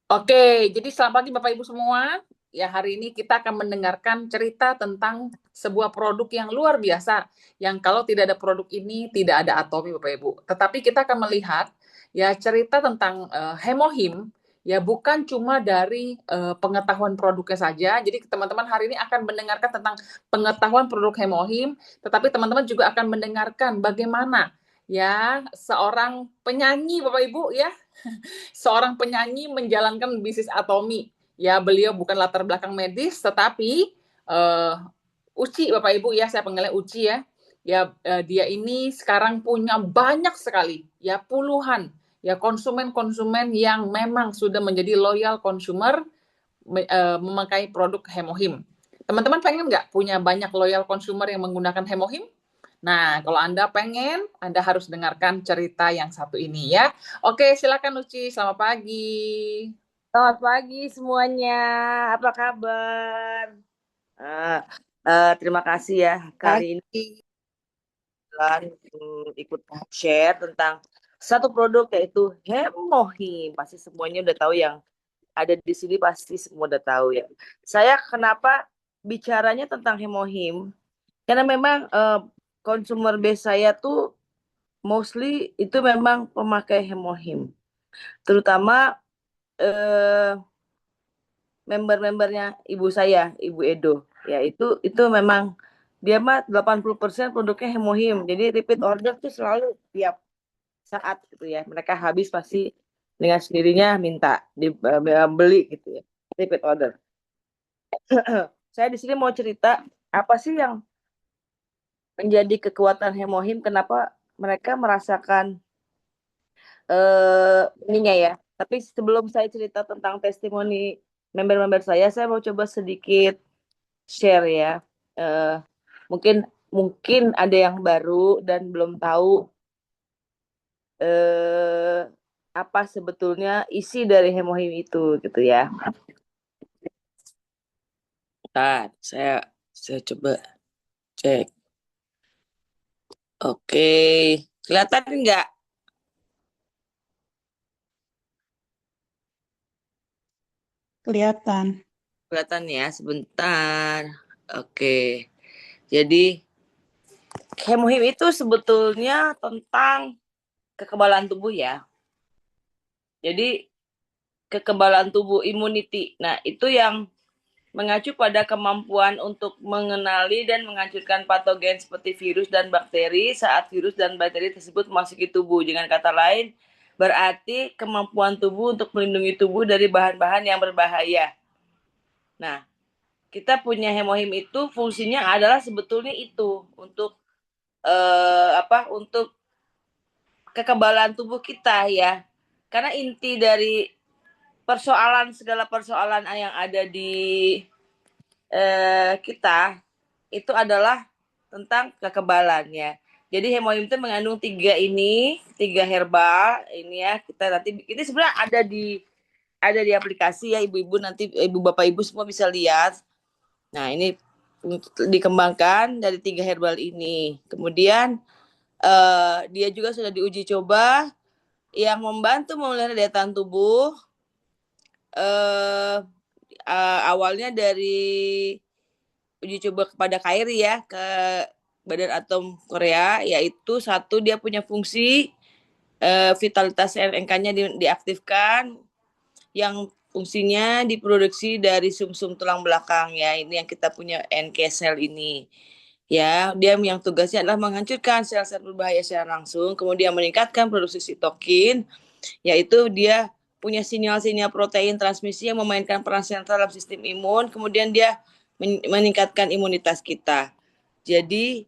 Oke, jadi selamat pagi Bapak Ibu semua. Ya, hari ini kita akan mendengarkan cerita tentang sebuah produk yang luar biasa, yang kalau tidak ada produk ini tidak ada Atomi Bapak Ibu. Tetapi kita akan melihat ya cerita tentang Hemohim, ya bukan cuma dari pengetahuan produknya saja. Jadi teman-teman hari ini akan mendengarkan tentang pengetahuan produk Hemohim, tetapi teman-teman juga akan mendengarkan bagaimana ya seorang penyanyi Bapak Ibu ya, seorang penyanyi menjalankan bisnis Atomi. Ya, beliau bukan latar belakang medis, tetapi Uci, Bapak Ibu ya, saya panggilnya Uci ya. Ya, dia ini sekarang punya banyak sekali, ya puluhan, ya konsumen-konsumen yang memang sudah menjadi loyal consumer memakai produk Hemohim. Teman-teman pengen nggak punya banyak loyal consumer yang menggunakan Hemohim? Nah, kalau Anda pengen, Anda harus dengarkan cerita yang satu ini ya. Oke, silakan Uci. Selamat pagi. Selamat pagi semuanya, apa kabar? Eh, Terima kasih ya, kali ini Pagi. kan ikut share tentang satu produk yaitu Hemohim. Pasti semuanya udah tahu yang ada di sini pasti semua udah tahu ya. Saya kenapa bicaranya tentang Hemohim? Karena memang consumer base saya tuh mostly itu memang pemakai Hemohim, terutama eh, member-membernya ibu saya, Ibu Edo. Ya, itu memang dia mah 80% produknya Hemohim. Jadi repeat order tuh selalu tiap saat gitu ya. Mereka habis pasti dengan sendirinya minta beli gitu ya. Repeat order. Saya di sini mau cerita apa sih yang menjadi kekuatan Hemohim, kenapa mereka merasakan ininya ya. Tapi sebelum saya cerita tentang testimoni member-member saya mau coba sedikit share ya. Eh, mungkin mungkin ada yang baru dan belum tahu eh, apa sebetulnya isi dari hemohim itu gitu ya. Bentar, saya coba cek. Oke, kelihatan nggak? Kelihatan. Kelihatan ya, sebentar. Oke, jadi hemohim itu sebetulnya tentang kekebalan tubuh ya. Jadi kekebalan tubuh, immunity. Nah, itu yang mengacu pada kemampuan untuk mengenali dan menghancurkan patogen seperti virus dan bakteri saat virus dan bakteri tersebut memasuki tubuh. Dengan kata lain, berarti kemampuan tubuh untuk melindungi tubuh dari bahan-bahan yang berbahaya. Nah, kita punya hemohim itu fungsinya adalah sebetulnya itu untuk untuk kekebalan tubuh kita ya. Karena inti dari segala persoalan yang ada di kita itu adalah tentang kekebalannya. Jadi hemohim itu mengandung tiga herbal ini ya. Kita nanti ini sebenarnya ada di aplikasi ya, ibu-ibu nanti ibu bapak ibu semua bisa lihat. Nah, ini dikembangkan dari tiga herbal ini. Kemudian dia juga sudah diuji coba yang membantu memelihara daya tahan tubuh. eh Awalnya dari uji coba kepada KRI ya, ke Badan Atom Korea, yaitu satu dia punya fungsi vitalitas RNK-nya diaktifkan, yang fungsinya diproduksi dari sumsum tulang belakang ya, ini yang kita punya NK cell ini ya. Dia yang tugasnya adalah menghancurkan sel-sel berbahaya secara langsung, kemudian meningkatkan produksi sitokin, yaitu dia punya sinyal-sinyal protein transmisi yang memainkan peran sentral dalam sistem imun, kemudian dia meningkatkan imunitas kita. Jadi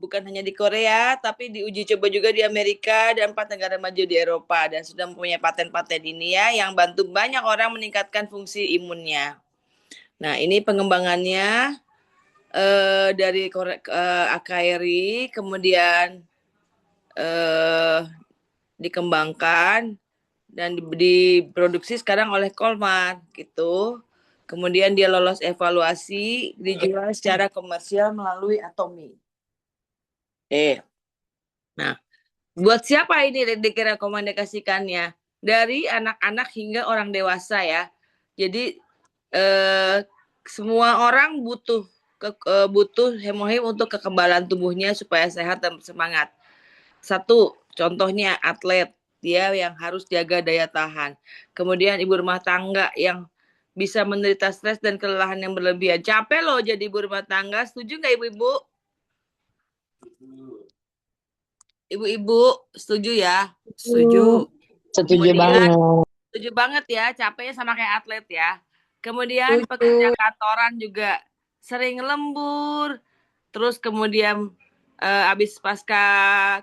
bukan hanya di Korea, tapi diuji coba juga di Amerika dan 4 negara maju di Eropa, dan sudah mempunyai paten-paten ini ya, yang bantu banyak orang meningkatkan fungsi imunnya. Nah, ini pengembangannya dari AKRI, kemudian eh, dikembangkan dan diproduksi sekarang oleh Colmar gitu. Kemudian dia lolos evaluasi, dijual secara komersial melalui Atomi. Nah, buat siapa ini direkomendasikannya? dari anak-anak hingga orang dewasa ya. Jadi semua orang butuh hemohim untuk kekebalan tubuhnya supaya sehat dan semangat. Satu, contohnya atlet, dia yang harus jaga daya tahan. Kemudian ibu rumah tangga yang bisa menderita stres dan kelelahan yang berlebihan. Capek loh jadi ibu rumah tangga. Setuju nggak ibu-ibu? Ibu-ibu setuju ya? Setuju. Setuju Kemudian banget. setuju banget ya, capeknya sama kayak atlet ya. Kemudian pekerja Setuju. kantoran juga sering lembur. Terus kemudian habis pasca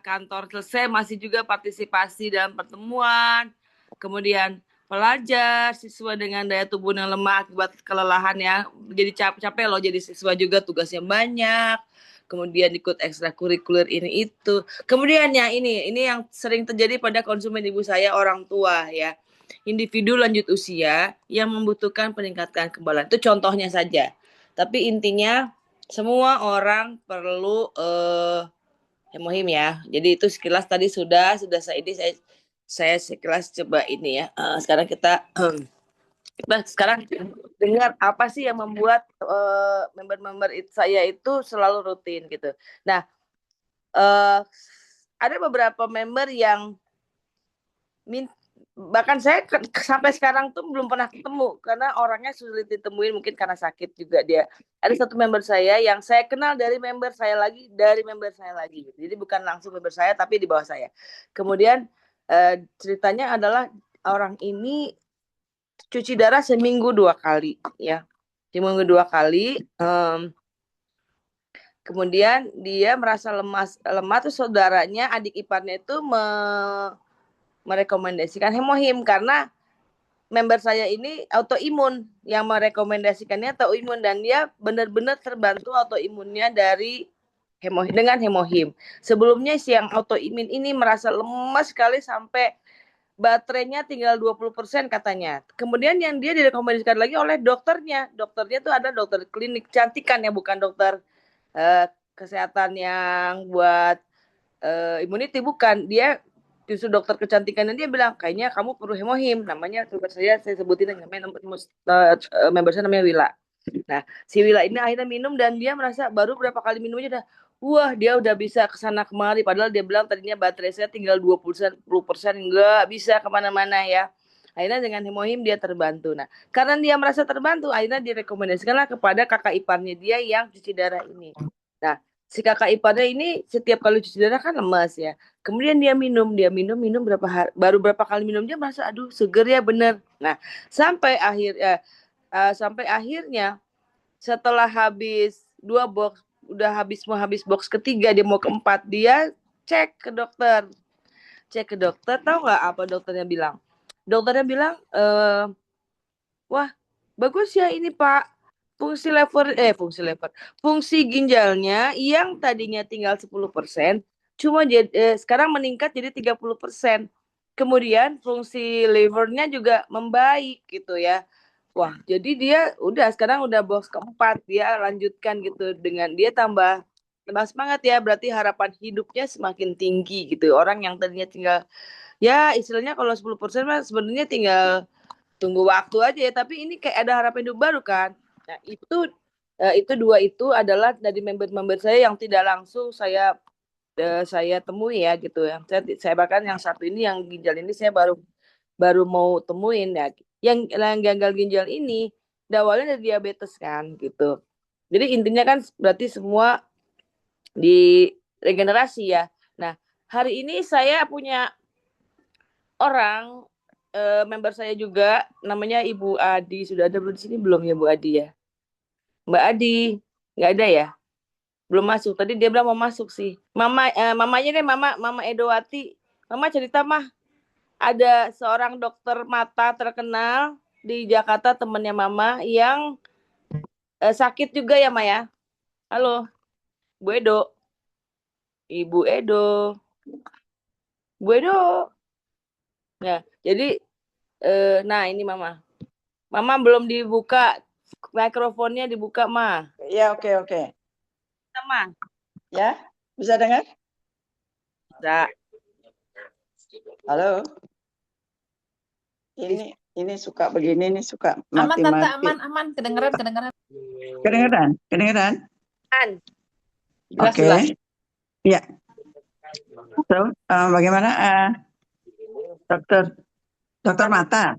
kantor selesai masih juga partisipasi dalam pertemuan. Kemudian pelajar, siswa dengan daya tubuh yang lemah akibat kelelahan ya. Jadi capek loh jadi siswa juga tugasnya banyak. Kemudian ikut ekstrakurikuler ini itu. Kemudian ya ini yang sering terjadi pada konsumen ibu saya orang tua ya. Individu lanjut usia yang membutuhkan peningkatan kekebalan. Itu contohnya saja. Tapi intinya semua orang perlu hemohim ya. Jadi itu sekilas tadi sudah saya sekilas coba ini ya. Sekarang kita sekarang dengar apa sih yang membuat member-member saya itu selalu rutin gitu. Nah, ada beberapa member yang bahkan saya sampai sekarang tuh belum pernah ketemu karena orangnya sulit ditemuin, mungkin karena sakit juga dia. Ada satu member saya yang saya kenal dari member saya lagi jadi bukan langsung member saya tapi di bawah saya. Kemudian ceritanya adalah orang ini cuci darah seminggu 2 kali ya, seminggu 2 kali. Kemudian dia merasa lemah tuh saudaranya, adik iparnya itu merekomendasikan hemohim karena member saya ini autoimun, yang merekomendasikannya autoimun dan dia benar-benar terbantu autoimunnya dari dengan hemohim. Sebelumnya si yang autoimun ini merasa lemas sekali sampai baterainya tinggal 20% katanya. Kemudian yang dia direkomendasikan lagi oleh dokternya. Dokternya tuh ada dokter klinik cantikan ya, bukan dokter kesehatan yang buat immunity, bukan. Dia justru dokter kecantikan dan dia bilang kayaknya kamu perlu hemohim, namanya saya sebutin namanya member saya namanya Wila. Nah si Wila ini akhirnya minum dan dia merasa baru berapa kali minumnya udah wah dia udah bisa kesana kemari, padahal dia bilang tadinya baterai saya tinggal 20% nggak bisa kemana-mana ya. Akhirnya dengan hemohim dia terbantu. Nah karena dia merasa terbantu akhirnya direkomendasikanlah kepada kakak iparnya dia yang cuci darah ini. Nah si kakak iparnya ini setiap kali cuci darah kan lemas ya. Kemudian dia minum baru berapa kali minum dia merasa aduh seger ya bener. Nah sampai akhirnya setelah habis 2 box, udah mau habis box ketiga dia mau keempat, dia cek ke dokter. Tahu nggak apa dokternya bilang? Dokternya bilang wah bagus ya ini Pak, fungsi ginjalnya yang tadinya tinggal 10% cuma sekarang meningkat jadi 30%. Kemudian fungsi livernya juga membaik gitu ya. Wah, jadi dia sekarang udah box keempat, dia lanjutkan gitu dengan dia tambah semangat ya, berarti harapan hidupnya semakin tinggi gitu. Orang yang tadinya tinggal ya istilahnya kalau 10% mah sebenarnya tinggal tunggu waktu aja ya, tapi ini kayak ada harapan hidup baru kan. Nah itu dua itu adalah dari member-member saya yang tidak langsung saya temui ya gitu ya. Saya bahkan yang satu ini yang ginjal ini saya baru mau temuin ya. Yang gagal ginjal ini awalnya dari diabetes kan gitu. Jadi intinya kan berarti semua di regenerasi ya. Nah hari ini saya punya orang member saya juga namanya Ibu Adi. Sudah ada belum di sini belum ya Bu Adi ya? Mbak Adi nggak ada ya? Belum masuk. Tadi dia bilang mau masuk sih. Mamanya deh Mama Edowati. Mama cerita mah ada seorang dokter mata terkenal di Jakarta temennya Mama yang sakit juga ya Maya. Halo, Bu Edo. Ibu Edo. Bu Edo. Ya, jadi nah ini Mama. Mama belum dibuka mikrofonnya, dibuka mah. Ya, oke. Sama. Ya, bisa dengar? Bisa. Halo. ini suka begini, ini suka Aman Tante, mati-mati. aman. Kedengeran. Kedengeran? Jelas, Oke. jelas. Ya. So, bagaimana dokter mata?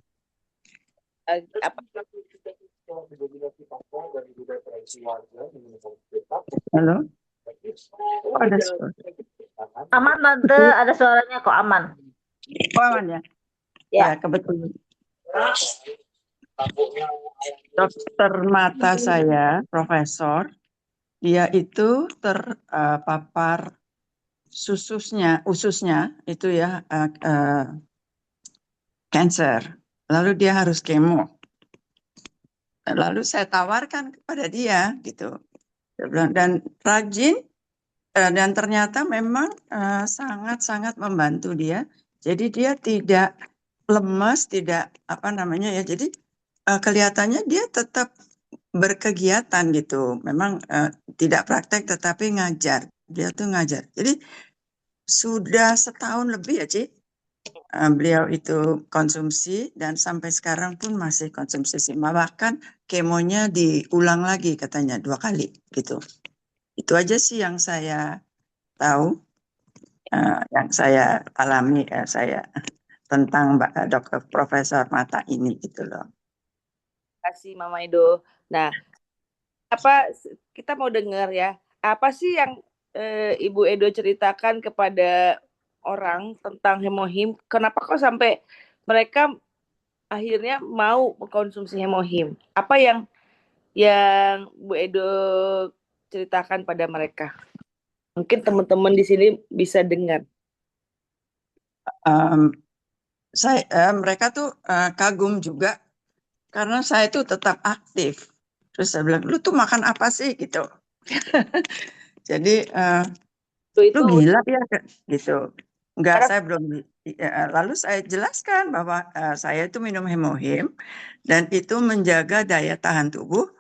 Apa Halo? Oh, ada suara. Aman Tante, ada suaranya kok aman. Oh, aman ya? Ya. Ya, kebetulan. Dokter mata saya, profesor, dia itu terpapar ususnya itu ya cancer. Lalu dia harus kemo. Lalu saya tawarkan kepada dia gitu. Dia bilang, dan rajin dan ternyata memang sangat-sangat membantu dia. Jadi dia tidak lemas, tidak apa namanya ya. Jadi kelihatannya dia tetap berkegiatan gitu. Memang tidak praktek tetapi ngajar. Dia tuh ngajar. Jadi sudah setahun lebih ya, Ci. Beliau itu konsumsi dan sampai sekarang pun masih konsumsi SIMA. Bahkan kemonya diulang lagi katanya 2 kali gitu. Itu aja sih yang saya tahu, yang saya alami, saya tentang dokter profesor mata ini gitu loh. kasih Mama Edo. Nah, kita mau dengar ya, apa sih yang Ibu Edo ceritakan kepada orang tentang hemohim? Kenapa kok sampai mereka akhirnya mau mengkonsumsi hemohim? Apa yang Bu Edo ceritakan pada mereka? Mungkin teman-teman di sini bisa dengar. Mereka tuh kagum juga karena saya tuh tetap aktif. Terus saya bilang, lu tuh makan apa sih gitu. Jadi lu gila ya gitu. Enggak, saya belum. Lalu saya jelaskan bahwa saya itu minum hemohim dan itu menjaga daya tahan tubuh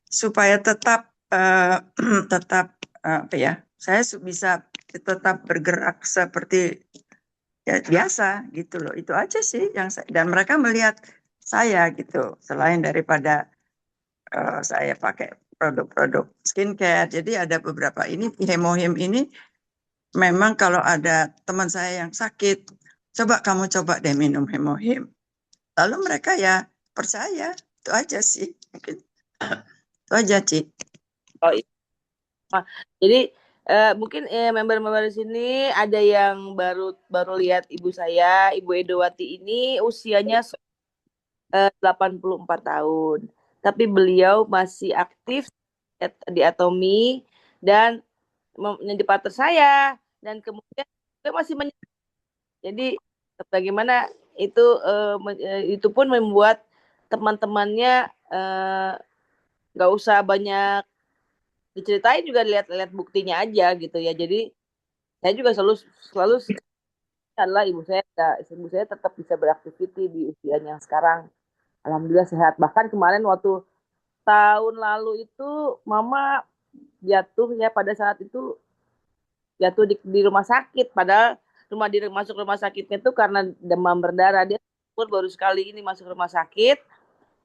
supaya tetap apa ya? Saya bisa tetap bergerak seperti ya biasa gitu loh. Itu aja sih yang dan mereka melihat saya gitu. Selain daripada saya pakai produk-produk skincare. Jadi ada beberapa ini hemohim ini memang kalau ada teman saya yang sakit, kamu coba deh minum hemohim. Lalu mereka ya percaya. Itu aja sih. Mungkin itu aja, Ci. Oh, iya. Jadi mungkin member-member di sini ada yang baru lihat ibu saya, Ibu Edowati ini usianya 84 tahun. Tapi beliau masih aktif di Atomi dan menjadi partner saya dan kemudian beliau masih jadi bagaimana itu pun membuat teman-temannya nggak usah banyak diceritain, juga lihat-lihat buktinya aja gitu ya. Jadi saya juga selalu adalah ibu saya tetap bisa beraktiviti di usianya yang sekarang. Alhamdulillah sehat. Bahkan kemarin waktu tahun lalu itu mama jatuh ya, pada saat itu jatuh di rumah sakit, padahal masuk rumah sakitnya itu karena demam berdarah. Dia baru sekali ini masuk rumah sakit,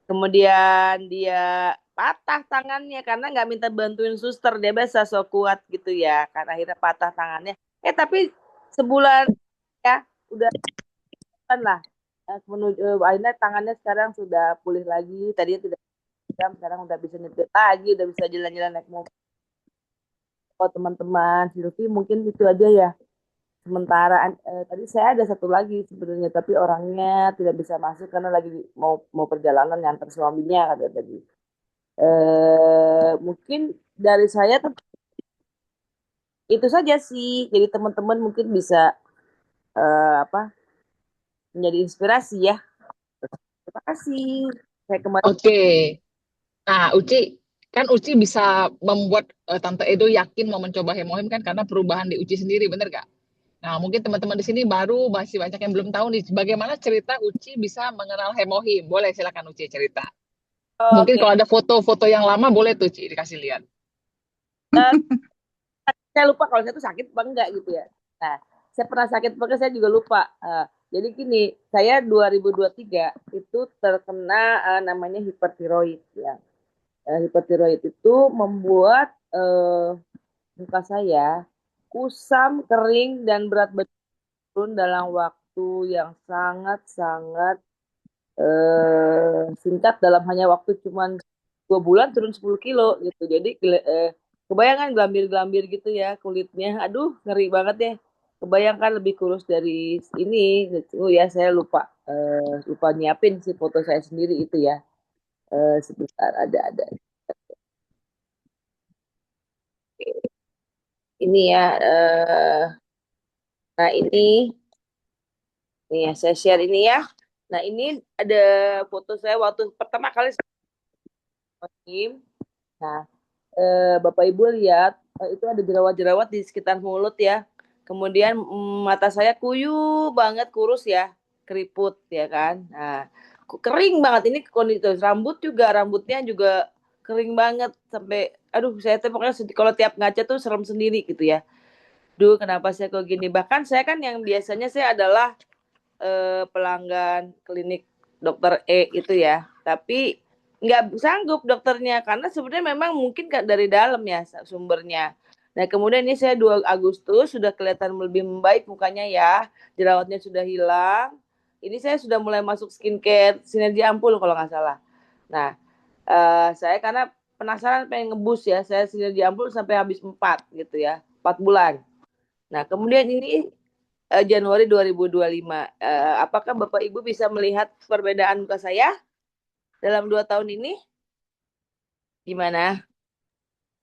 kemudian dia patah tangannya karena nggak minta bantuin suster, dia biasa so kuat gitu ya, karena akhirnya patah tangannya. Tapi sebulan ya udah kan lah menuju akhirnya tangannya sekarang sudah pulih lagi, tadinya tidak jam, sekarang udah bisa nyetir lagi, udah bisa jalan-jalan naik mobil. Oh teman-teman, Silvi mungkin itu aja ya sementara. Tadi saya ada satu lagi sebenarnya, tapi orangnya tidak bisa masuk karena lagi mau perjalanan ngantar suaminya kata tadi. Mungkin dari saya itu saja sih. Jadi teman-teman mungkin bisa menjadi inspirasi ya. Terima kasih. Saya kembali. Oke. Nah, Uci bisa membuat Tante Edo yakin mau mencoba hemohim kan karena perubahan di Uci sendiri, bener gak? Nah, mungkin teman-teman di sini masih banyak yang belum tahu nih bagaimana cerita Uci bisa mengenal hemohim. Boleh silakan Uci cerita. Mungkin kalau ada foto-foto yang lama boleh tuh Uci dikasih lihat. Saya lupa kalau saya tuh sakit apa enggak gitu ya. Nah, saya pernah sakit, maka saya juga lupa. Jadi gini, saya 2023 itu terkena namanya hipertiroid ya. Hipertiroid itu membuat muka saya kusam, kering, dan berat badan turun dalam waktu yang sangat-sangat singkat, dalam hanya waktu cuman 2 bulan turun 10 kilo gitu. Jadi kebayangkan gelambir-gelambir gitu ya kulitnya. Aduh, ngeri banget ya. Kebayangkan lebih kurus dari ini. Oh ya, saya lupa nyiapin sih foto saya sendiri itu ya. Sebentar, ada. Ini ya. Nah ini ya saya share ini ya. Nah ini ada foto saya waktu pertama kali saya. Nah, Bapak Ibu lihat itu ada jerawat-jerawat di sekitar mulut ya. Kemudian mata saya kuyu banget, kurus ya, keriput ya kan. Nah, kering banget ini kondisi rambutnya juga kering banget sampai aduh saya tuh pokoknya kalau tiap ngaca tuh serem sendiri gitu ya. Duh, kenapa saya kok gini? Bahkan saya kan yang biasanya saya adalah pelanggan klinik dokter E itu ya, tapi nggak sanggup dokternya karena sebenarnya memang mungkin dari dalam ya sumbernya. Nah kemudian ini saya 2 Agustus sudah kelihatan lebih membaik mukanya ya, jerawatnya sudah hilang. Ini saya sudah mulai masuk skincare Sinergi Ampul kalau nggak salah. Nah saya karena penasaran pengen ngebus ya, saya Sinergi Ampul sampai habis 4 gitu ya, 4 bulan. Nah kemudian ini Januari 2025. Apakah Bapak Ibu bisa melihat perbedaan muka saya dalam 2 tahun ini? Gimana?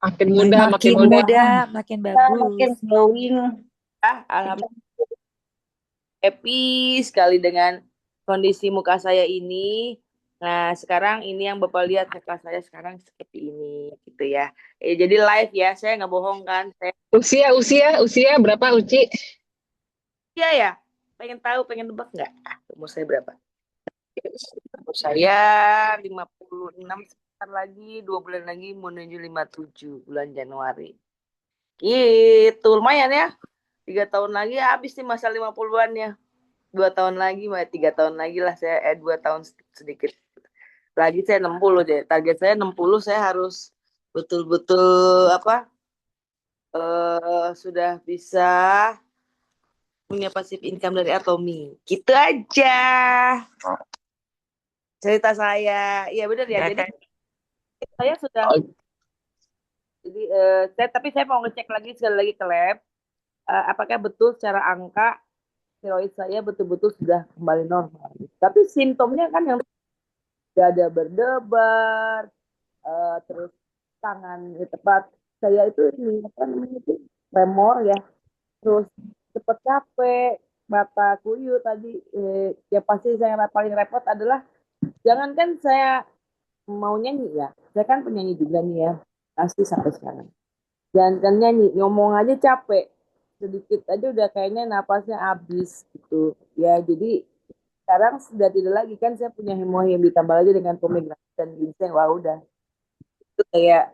Makin muda, makin Makin muda. muda, makin Makin bagus. glowing. Alhamdulillah happy sekali dengan kondisi muka saya ini. Nah, sekarang ini yang Bapak lihat muka saya sekarang seperti ini gitu ya. Jadi live ya, saya nggak bohong kan. Usia berapa Uci? Iya ya, pengen tahu, pengen tebak nggak? Umur saya berapa? Umur saya 56, sebentar lagi 2 bulan lagi menuju 57 bulan Januari. Gitu, lumayan ya. 3 tahun lagi habis nih masa 50-an-nya. 2 tahun lagi, 3 tahun lagi lah saya 2 tahun sedikit. Lagi saya 60 deh. Target saya 60, saya harus betul-betul sudah bisa punya passive income dari Atomi. Gitu aja cerita saya. Iya benar ya. Jadi saya sudah jadi tapi saya mau ngecek lagi sekali lagi ke lab apakah betul secara angka tiroid saya betul-betul sudah kembali normal. Tapi simptomnya kan yang dada berdebar, terus tangan di tempat saya itu ini apa namanya itu tremor ya, terus cepat capek, mata kuyu tadi. Ya pasti saya paling repot adalah jangankan saya mau nyanyi ya, saya kan penyanyi juga nih ya, pasti sampai sekarang. Jangan nyanyi, ngomong aja capek. Sedikit aja udah kayaknya napasnya habis gitu. Ya, jadi sekarang sudah tidak lagi kan saya punya hemohim ditambah lagi dengan pomegranate dan ginseng. Wah, udah. Itu kayak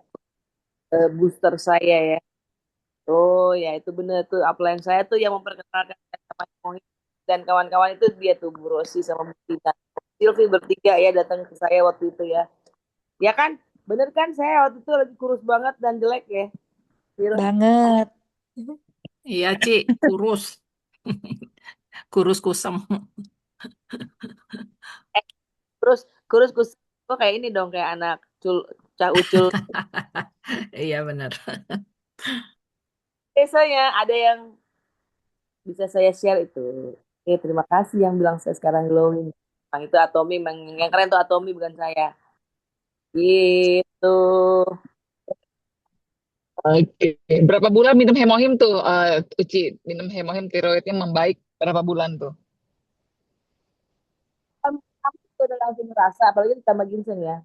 booster saya ya. Oh, ya itu bener tuh upline saya tuh yang memperkenalkan sama hemohim dan kawan-kawan itu dia tuh Bu Rosi sama Bu Tina. Silvi bertiga ya datang ke saya waktu itu ya. Ya kan? Bener kan saya waktu itu lagi kurus banget dan jelek ya. Banget. Iya, Ci, kurus. Kurus kusem. Terus kurus kok kayak ini dong kayak anak cah ucul. Iya, benar. Biasanya ada yang bisa saya share itu. Oke, terima kasih yang bilang saya sekarang glowing. Yang itu Atomi, yang keren tuh Atomi bukan saya. Gitu. Oke. Berapa bulan minum hemohim tuh, Uci? Minum hemohim tiroidnya membaik berapa bulan tuh? Kamu tuh udah langsung ngerasa, apalagi ditambah ginseng ya.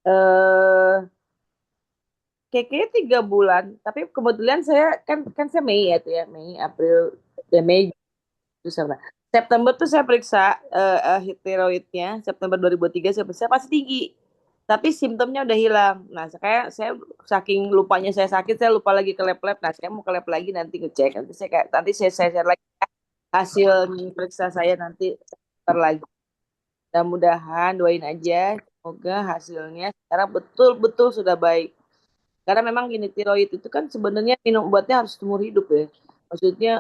Eh, kayaknya 3 bulan. Tapi kebetulan saya kan saya Mei ya tuh ya, Mei, April, ya Mei itu sama. September tuh saya periksa tiroidnya, September 2003 saya periksa pasti tinggi. Tapi simptomnya udah hilang. Nah, saya saking lupanya saya sakit, saya lupa lagi ke lab-lab. Nah, saya mau ke lab lagi nanti ngecek. Nanti saya share lagi. hasil periksa saya nanti ntar lagi. Mudah-mudahan doain aja, semoga hasilnya sekarang betul-betul sudah baik. Karena memang gini, tiroid itu kan sebenarnya minum obatnya harus seumur hidup ya. Maksudnya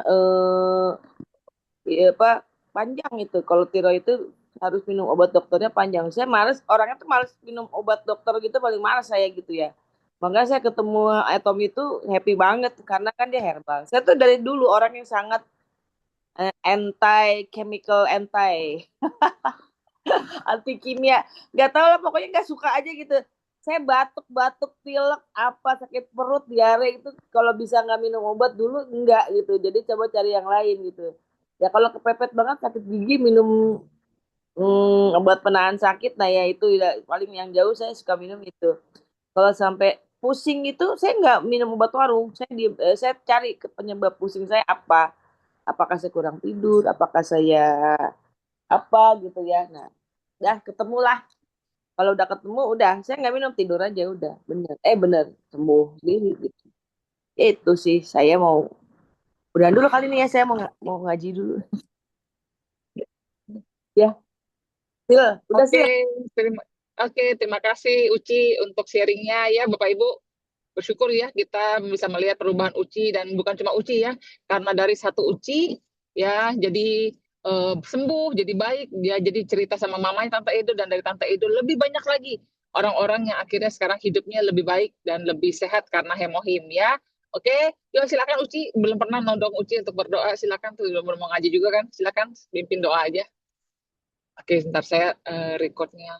ya apa, panjang itu. Kalau tiroid itu harus minum obat dokternya panjang. Saya males, orangnya tuh males minum obat dokter gitu, paling males saya gitu ya. Makanya saya ketemu Atom itu happy banget karena kan dia herbal. Saya tuh dari dulu orang yang sangat anti chemical, anti kimia, nggak tahu lah, pokoknya nggak suka aja gitu. Saya batuk-batuk, pilek, apa, sakit perut, diare itu kalau bisa nggak minum obat dulu enggak gitu. Jadi coba cari yang lain gitu. Ya kalau kepepet banget sakit gigi minum obat penahan sakit, nah ya itu ya, paling yang jauh saya suka minum itu. Kalau sampai pusing itu saya nggak minum obat warung. Saya cari ke penyebab pusing saya apa. Apakah saya kurang tidur? Apakah saya apa gitu ya? Nah, dah ketemulah. Kalau udah ketemu, udah saya nggak minum, tidur aja udah, bener. Bener sembuh sendiri gitu. Itu sih saya mau udah dulu kali ini ya, saya mau ngaji dulu. Ya, Sil, udah Oke, Sil. terima, terima kasih Uci untuk sharingnya ya Bapak Ibu. Bersyukur ya kita bisa melihat perubahan Uci dan bukan cuma Uci ya, karena dari satu Uci ya jadi sembuh, jadi baik, dia jadi cerita sama mamanya Tante Edo dan dari Tante Edo lebih banyak lagi orang-orang yang akhirnya sekarang hidupnya lebih baik dan lebih sehat karena hemohim ya. Oke, yuk silakan Uci, belum pernah nodong Uci untuk berdoa, silakan tuh belum mau ngaji juga kan, silakan pimpin doa aja. Oke, sebentar saya recordnya.